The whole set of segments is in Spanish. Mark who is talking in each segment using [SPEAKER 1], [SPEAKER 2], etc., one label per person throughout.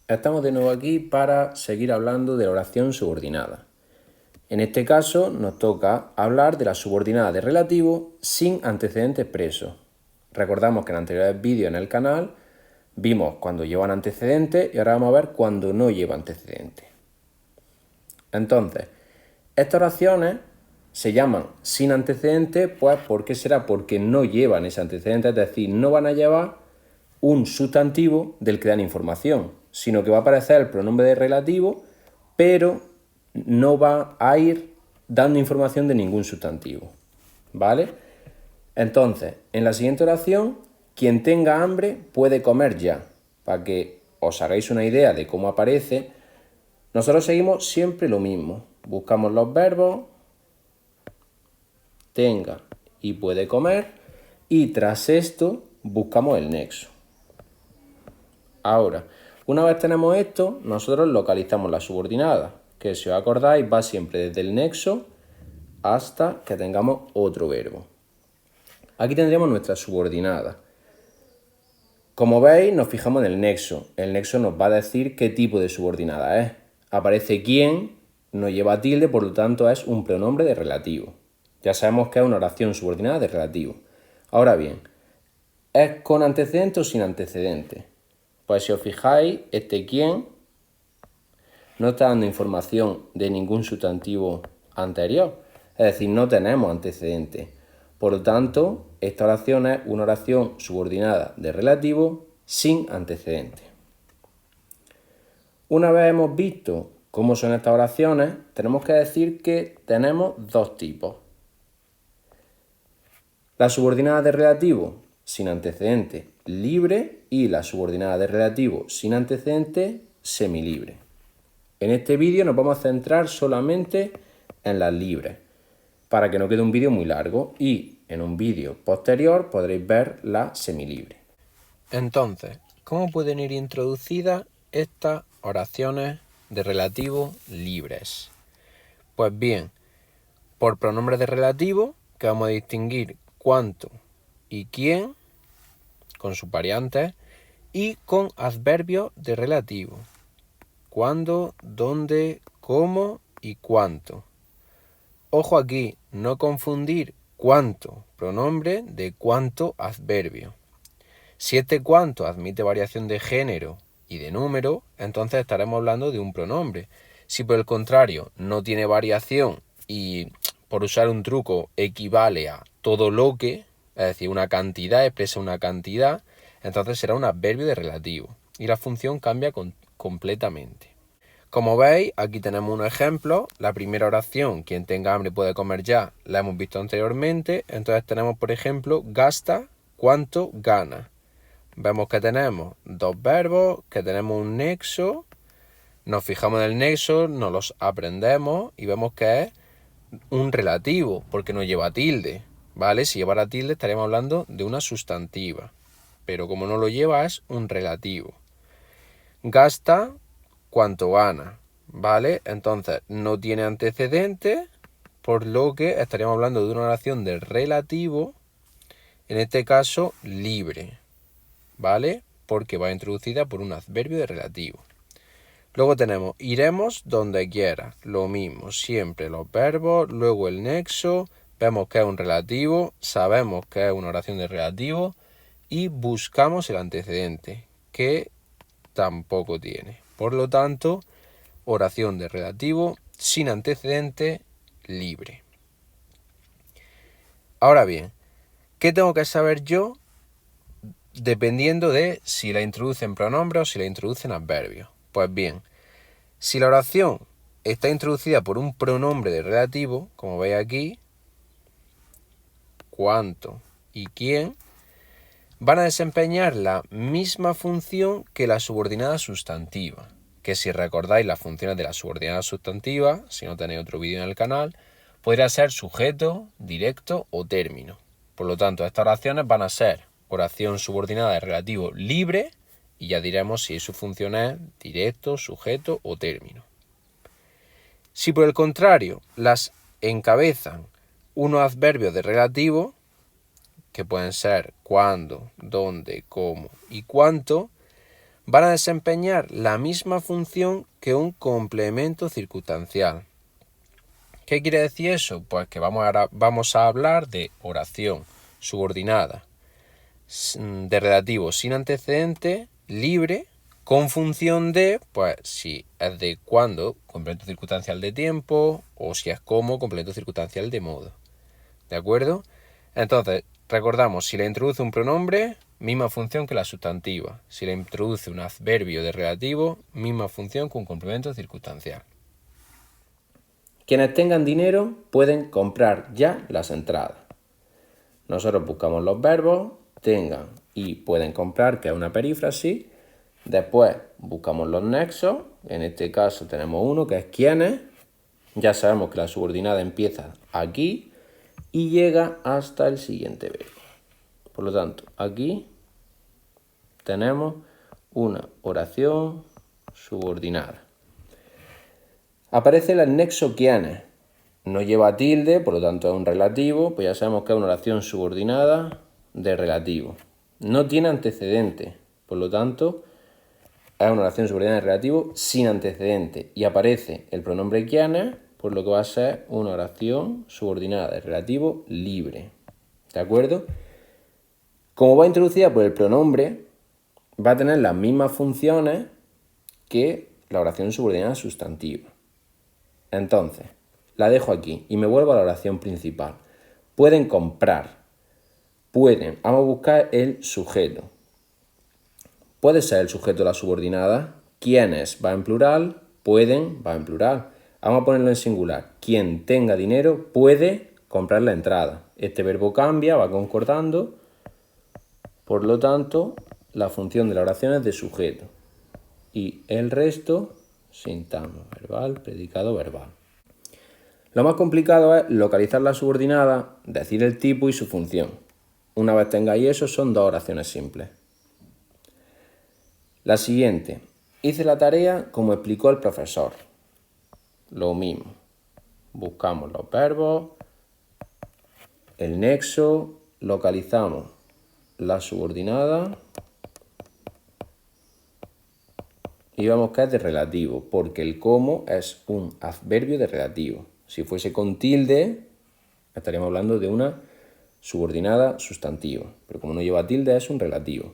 [SPEAKER 1] Estamos de nuevo aquí para seguir hablando de la oración subordinada. En este caso nos toca hablar de la subordinada de relativo sin antecedente expreso. Recordamos que en anteriores vídeos en el canal vimos cuando llevan antecedentes y ahora vamos a ver cuando no lleva antecedentes. Entonces, estas oraciones se llaman sin antecedentes, pues ¿por qué será? Porque no llevan ese antecedente, es decir, no van a llevar un sustantivo del que dan información, sino que va a aparecer el pronombre de relativo, pero no va a ir dando información de ningún sustantivo, ¿vale? Entonces, en la siguiente oración, quien tenga hambre puede comer ya. Para que os hagáis una idea de cómo aparece, nosotros seguimos siempre lo mismo. Buscamos los verbos, tenga y puede comer, y tras esto buscamos el nexo. Ahora, una vez tenemos esto, nosotros localizamos la subordinada, que si os acordáis va siempre desde el nexo hasta que tengamos otro verbo. Aquí tendríamos nuestra subordinada. Como veis, nos fijamos en el nexo. El nexo nos va a decir qué tipo de subordinada es. Aparece quién, no lleva tilde, por lo tanto es un pronombre de relativo. Ya sabemos que es una oración subordinada de relativo. Ahora bien, ¿es con antecedente o sin antecedente? Pues si os fijáis, este quién no está dando información de ningún sustantivo anterior. Es decir, no tenemos antecedentes. Por lo tanto, esta oración es una oración subordinada de relativo sin antecedentes. Una vez hemos visto cómo son estas oraciones, tenemos que decir que tenemos dos tipos. La subordinada de relativo sin antecedentes libre y la subordinada de relativo sin antecedentes semilibre. En este vídeo nos vamos a centrar solamente en las libres, para que no quede un vídeo muy largo, y en un vídeo posterior podréis ver la semilibre. Entonces, ¿cómo pueden ir introducidas estas oraciones de relativo libres? Pues bien, por pronombres de relativo, que vamos a distinguir cuánto y quién, con sus variantes, y con adverbios de relativo, cuándo, dónde, cómo y cuánto. Ojo aquí, no confundir cuánto pronombre de cuánto adverbio. Si este cuánto admite variación de género y de número, entonces estaremos hablando de un pronombre. Si por el contrario no tiene variación y, por usar un truco, equivale a todo lo que, es decir, una cantidad, expresa una cantidad, entonces será un adverbio de relativo y la función cambia completamente. Como veis, aquí tenemos un ejemplo. La primera oración, quien tenga hambre puede comer ya, la hemos visto anteriormente. Entonces tenemos, por ejemplo, gasta, cuánto gana. Vemos que tenemos dos verbos, que tenemos un nexo. Nos fijamos en el nexo, nos los aprendemos y vemos que es un relativo, porque no lleva tilde, ¿vale? Si llevara tilde estaríamos hablando de una sustantiva, pero como no lo lleva es un relativo. Gasta, cuánto gana, ¿vale? Entonces no tiene antecedentes, por lo que estaríamos hablando de una oración de relativo, en este caso libre, ¿vale? Porque va introducida por un adverbio de relativo. Luego tenemos iremos donde quiera, lo mismo, siempre los verbos, luego el nexo, vemos que es un relativo, sabemos que es una oración de relativo y buscamos el antecedente, que tampoco tiene. Por lo tanto, oración de relativo sin antecedente libre. Ahora bien, ¿qué tengo que saber yo dependiendo de si la introducen pronombres o si la introducen adverbios? Pues bien, si la oración está introducida por un pronombre de relativo, como veis aquí, cuánto y quién, van a desempeñar la misma función que la subordinada sustantiva, que si recordáis las funciones de la subordinada sustantiva, si no tenéis otro vídeo en el canal, podría ser sujeto, directo o término. Por lo tanto, estas oraciones van a ser oración subordinada de relativo libre y ya diremos si su función es directo, sujeto o término. Si por el contrario las encabezan unos adverbios de relativo, que pueden ser cuándo, dónde, cómo y cuánto, van a desempeñar la misma función que un complemento circunstancial. ¿Qué quiere decir eso? Pues que vamos a hablar de oración subordinada de relativo sin antecedente, libre, con función de, pues si es de cuándo, complemento circunstancial de tiempo, o si es como, complemento circunstancial de modo. ¿De acuerdo? Entonces, recordamos, si le introduce un pronombre, misma función que la sustantiva. Si le introduce un adverbio de relativo, misma función que un complemento circunstancial. Quienes tengan dinero pueden comprar ya las entradas. Nosotros buscamos los verbos, tengan y pueden comprar, que es una perífrasis. Después buscamos los nexos. En este caso tenemos uno que es quienes. Ya sabemos que la subordinada empieza aquí y llega hasta el siguiente verbo. Por lo tanto, aquí tenemos una oración subordinada. Aparece el nexo quienes. No lleva tilde, por lo tanto es un relativo, pues ya sabemos que es una oración subordinada de relativo. No tiene antecedente, por lo tanto es una oración subordinada de relativo sin antecedente. Y aparece el pronombre quienes, por lo que va a ser una oración subordinada de relativo libre. ¿De acuerdo? Como va introducida por el pronombre, va a tener las mismas funciones que la oración subordinada sustantiva. Entonces, la dejo aquí y me vuelvo a la oración principal. Pueden comprar. Pueden. Vamos a buscar el sujeto. Puede ser el sujeto la subordinada. Quienes va en plural. Pueden va en plural. Vamos a ponerlo en singular. Quien tenga dinero puede comprar la entrada. Este verbo cambia, va concordando. Por lo tanto, la función de la oración es de sujeto. Y el resto, sintagma verbal, predicado verbal. Lo más complicado es localizar la subordinada, decir el tipo y su función. Una vez tengáis eso, son dos oraciones simples. La siguiente. Hice la tarea como explicó el profesor. Lo mismo. Buscamos los verbos, el nexo, localizamos la subordinada y vemos que es de relativo, porque el como es un adverbio de relativo. Si fuese con tilde, estaríamos hablando de una subordinada sustantiva, pero como no lleva tilde es un relativo.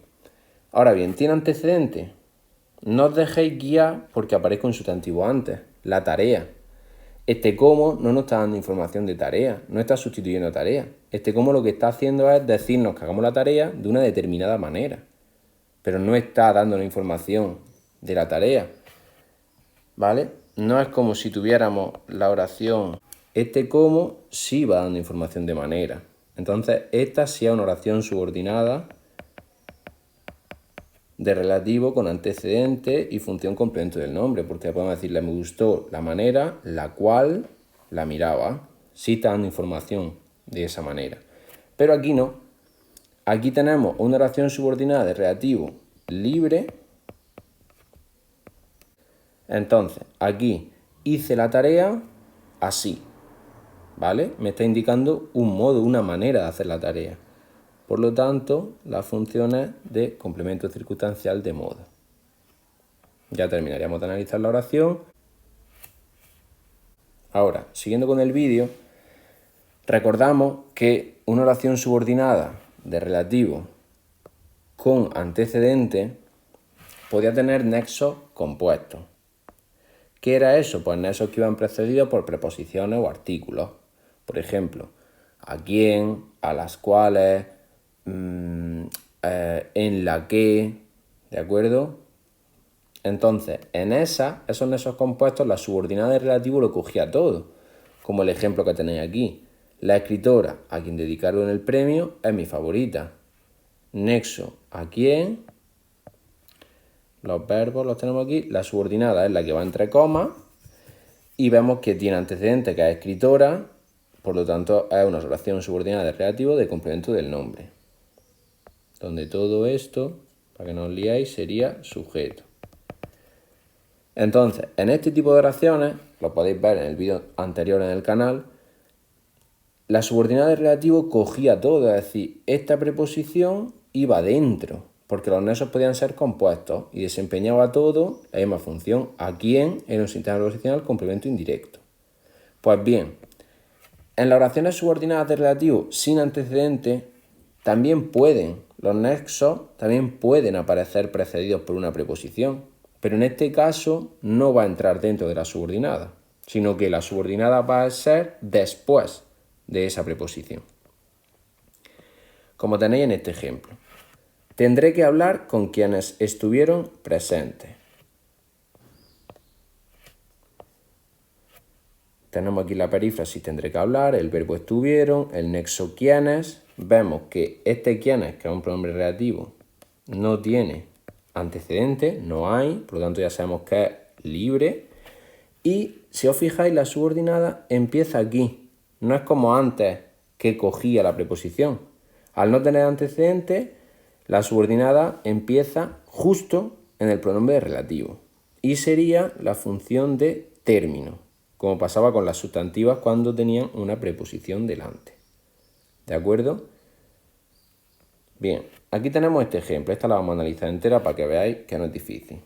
[SPEAKER 1] Ahora bien, ¿tiene antecedente? No os dejéis guiar porque aparezca un sustantivo antes, la tarea. Este como no nos está dando información de tarea, no está sustituyendo tarea. Este como lo que está haciendo es decirnos que hagamos la tarea de una determinada manera, pero no está dando la información de la tarea, ¿vale? No es como si tuviéramos la oración. Este como sí va dando información de manera. Entonces, esta sí es una oración subordinada de relativo con antecedente y función complemento del nombre, porque podemos decirle me gustó la manera, la cual la miraba. Sí está dando información de esa manera. Pero aquí no. Aquí tenemos una oración subordinada de relativo libre. Entonces, aquí hice la tarea así, ¿vale? Me está indicando un modo, una manera de hacer la tarea. Por lo tanto, la función es de complemento circunstancial de modo. Ya terminaríamos de analizar la oración. Ahora, siguiendo con el vídeo, recordamos que una oración subordinada de relativo con antecedente podía tener nexos compuestos. ¿Qué era eso? Pues nexos que iban precedidos por preposiciones o artículos. Por ejemplo, a quién, a las cuales, en la que, ¿de acuerdo? Entonces, en esos nexos compuestos, la subordinada de relativo lo cogía todo, como el ejemplo que tenéis aquí. La escritora a quien dedicaron el premio es mi favorita. Nexo a quién. Los verbos los tenemos aquí. La subordinada es la que va entre comas. Y vemos que tiene antecedente, que es escritora. Por lo tanto, es una oración subordinada de relativo de complemento del nombre. Donde todo esto, para que no os liéis, sería sujeto. Entonces, en este tipo de oraciones, lo podéis ver en el vídeo anterior en el canal, la subordinada de relativo cogía todo, es decir, esta preposición iba dentro. porque los nexos podían ser compuestos y desempeñaba todo la misma función. ¿A quién? Era un sistema preposicional complemento indirecto. Pues bien, en las oraciones subordinadas de relativo sin antecedente los nexos también pueden aparecer precedidos por una preposición, pero en este caso no va a entrar dentro de la subordinada, sino que la subordinada va a ser después de esa preposición. Como tenéis en este ejemplo, tendré que hablar con quienes estuvieron presentes. Tenemos aquí la perífrasis tendré que hablar, el verbo estuvieron, el nexo quienes. Vemos que este quienes, que es un pronombre relativo, no tiene antecedente, no hay, por lo tanto ya sabemos que es libre. Y si os fijáis, la subordinada empieza aquí. No es como antes que cogía la preposición. Al no tener antecedente, la subordinada empieza justo en el pronombre relativo. Y sería la función de término, como pasaba con las sustantivas cuando tenían una preposición delante. ¿De acuerdo? Bien, aquí tenemos este ejemplo. Esta la vamos a analizar entera para que veáis que no es difícil.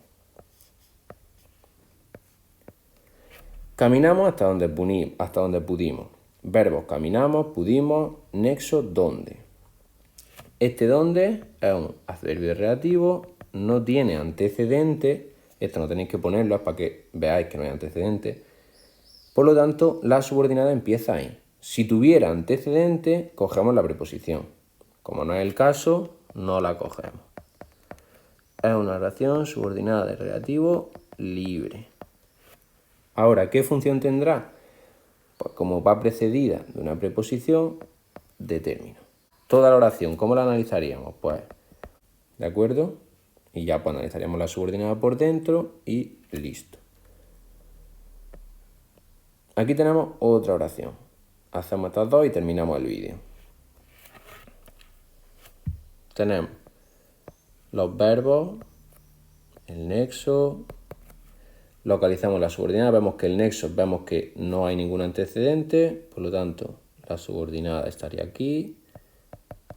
[SPEAKER 1] Caminamos hasta donde pudimos. Verbos caminamos, pudimos, nexo dónde. Este dónde es un adverbio relativo, no tiene antecedente. Esto no tenéis que ponerlo, es para que veáis que no hay antecedente. Por lo tanto, la subordinada empieza ahí. Si tuviera antecedente, cogemos la preposición. Como no es el caso, no la cogemos. Es una oración subordinada de relativo libre. Ahora, ¿qué función tendrá? Pues como va precedida de una preposición, de término. Toda la oración, ¿cómo la analizaríamos? Pues, ¿de acuerdo? Y ya pues analizaríamos la subordinada por dentro y listo. Aquí tenemos otra oración. Hacemos estas dos y terminamos el vídeo. Tenemos los verbos, el nexo, localizamos la subordinada, vemos que el nexo, vemos que no hay ningún antecedente, por lo tanto la subordinada estaría aquí.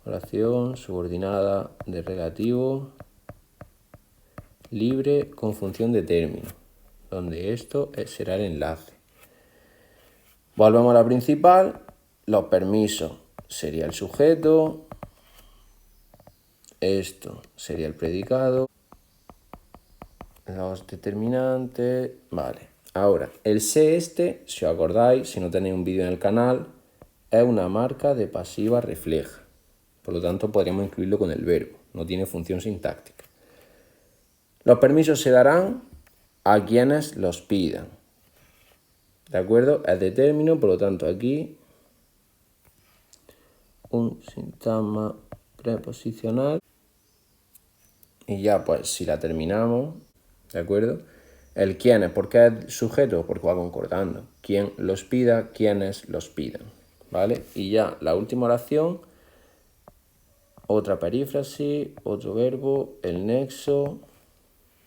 [SPEAKER 1] Oración subordinada de relativo libre con función de término, donde esto será el enlace. Volvemos a la principal. Los permisos sería el sujeto, esto sería el predicado, los determinantes. Vale, ahora el se este, si os acordáis, si no tenéis un vídeo en el canal, es una marca de pasiva refleja, por lo tanto podríamos incluirlo con el verbo, no tiene función sintáctica. Los permisos se darán a quienes los pidan. ¿De acuerdo? Es de término, por lo tanto aquí un sintagma preposicional. Y ya pues si la terminamos, ¿de acuerdo? El quienes, ¿por qué es sujeto? Porque va concordando. Quien los pida, quienes los pidan. ¿Vale? Y ya la última oración, otra perífrasis, otro verbo, el nexo.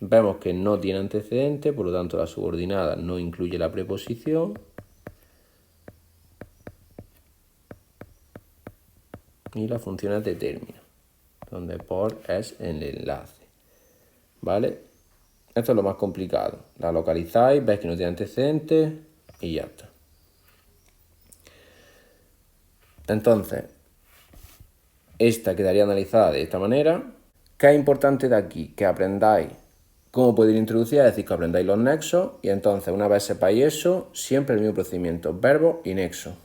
[SPEAKER 1] Vemos que no tiene antecedente, por lo tanto la subordinada no incluye la preposición. Y la función es de término, donde por es el enlace. ¿Vale? Esto es lo más complicado. La localizáis, veis que no tiene antecedentes y ya está. Entonces, esta quedaría analizada de esta manera. ¿Qué es importante de aquí? Que aprendáis cómo poder introducir, es decir, que aprendáis los nexos y entonces una vez sepáis eso, siempre el mismo procedimiento, verbo y nexo.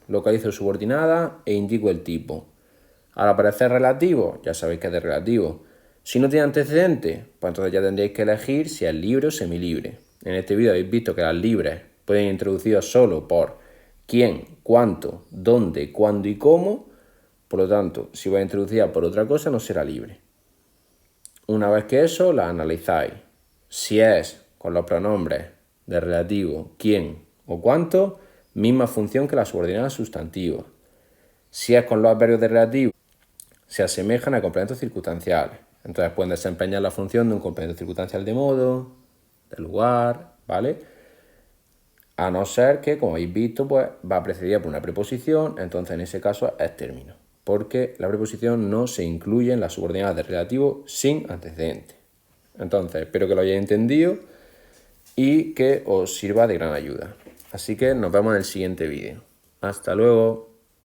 [SPEAKER 1] Localizo subordinada e indico el tipo. Al aparecer relativo, ya sabéis que es de relativo. Si no tiene antecedente, pues entonces ya tendréis que elegir si es libre o semilibre. En este vídeo habéis visto que las libres pueden ir introducidas solo por quién, cuánto, dónde, cuándo y cómo. Por lo tanto, si va introducida por otra cosa, no será libre. Una vez que eso, la analizáis. Si es con los pronombres de relativo, quién o cuánto, misma función que la subordinada sustantiva. Si es con los adverbios de relativo, se asemejan a complementos circunstanciales. Entonces pueden desempeñar la función de un complemento circunstancial de modo, de lugar, ¿vale? A no ser que, como habéis visto, pues va precedida por una preposición, entonces en ese caso es término. porque la preposición no se incluye en las subordinadas de relativo sin antecedente. Entonces, espero que lo hayáis entendido y que os sirva de gran ayuda. Así que nos vemos en el siguiente vídeo. ¡Hasta luego!